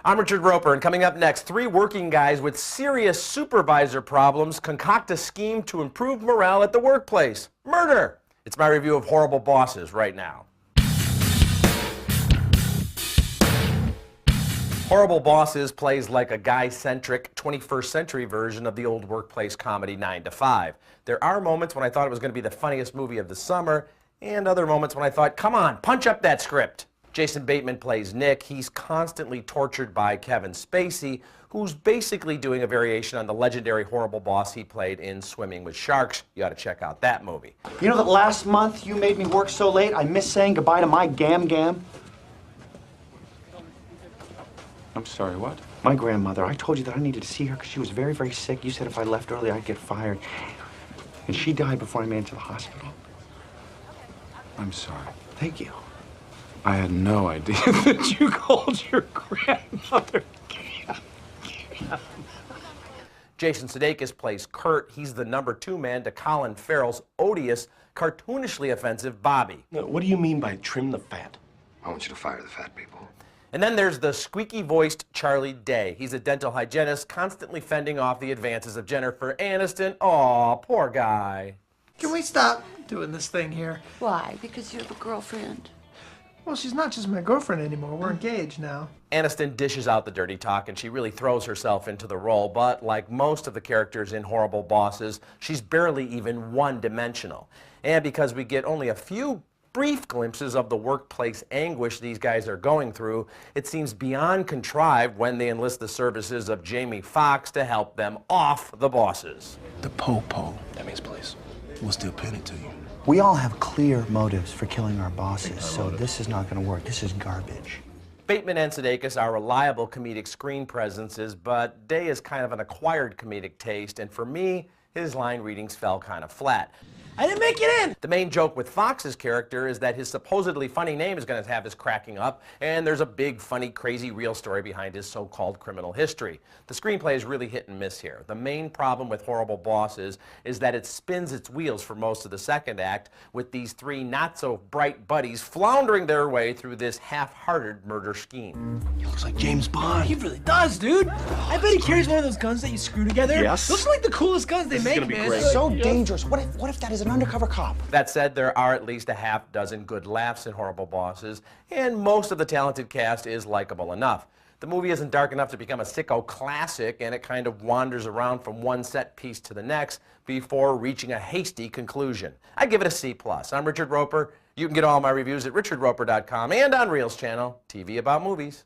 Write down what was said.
I'm Richard Roeper, and coming up next, 3 working guys with serious supervisor problems concoct a scheme to improve morale at the workplace. Murder! It's my review of Horrible Bosses right now. Horrible Bosses plays like a guy-centric 21st century version of the old workplace comedy 9 to 5. There are moments when I thought it was going to be the funniest movie of the summer, and other moments when I thought, come on, punch up that script. Jason Bateman plays Nick. He's constantly tortured by Kevin Spacey, who's basically doing a variation on the legendary horrible boss he played in Swimming with Sharks. You ought to check out that movie. You know that last month you made me work so late, I missed saying goodbye to my gam-gam? I'm sorry, what? My grandmother. I told you that I needed to see her because she was very, very sick. You said if I left early, I'd get fired. And she died before I made it to the hospital. I'm sorry. Thank you. I had no idea that you called your grandmother Gam. Jason Sudeikis plays Kurt. He's the number 2 man to Colin Farrell's odious, cartoonishly offensive Bobby. No, what do you mean by trim the fat? I want you to fire the fat people. And then there's the squeaky-voiced Charlie Day. He's a dental hygienist, constantly fending off the advances of Jennifer Aniston. Aw, poor guy. Can we stop doing this thing here? Why? Because you have a girlfriend. Well, she's not just my girlfriend anymore. We're engaged now. Aniston dishes out the dirty talk, and she really throws herself into the role, but like most of the characters in Horrible Bosses, she's barely even one-dimensional. And because we get only a few brief glimpses of the workplace anguish these guys are going through, it seems beyond contrived when they enlist the services of Jamie Foxx to help them off the bosses. The po-po. That means police. We'll still pin it to you. We all have clear motives for killing our bosses, so this is not going to work. This is garbage. Bateman and Sudeikis are reliable comedic screen presences, but Day is kind of an acquired comedic taste, and for me, his line readings fell kind of flat. I didn't make it in! The main joke with Fox's character is that his supposedly funny name is going to have us cracking up, and there's a big, funny, crazy real story behind his so-called criminal history. The screenplay is really hit and miss here. The main problem with Horrible Bosses is that it spins its wheels for most of the second act, with these 3 not-so-bright buddies floundering their way through this half-hearted murder scheme. He looks like James Bond. He really does, dude. I bet he carries one of those guns that you screw together. Yes. Those are like the coolest guns they make, gonna be man. great. So dangerous. What if that is an undercover cop? That said, there are at least a half dozen good laughs in Horrible Bosses, and most of the talented cast is likable enough. The movie isn't dark enough to become a sicko classic, and it kind of wanders around from one set piece to the next before reaching a hasty conclusion. I'd give it a C+. I'm Richard Roeper. You can get all my reviews at richardroeper.com and on Reel's channel, TV About Movies.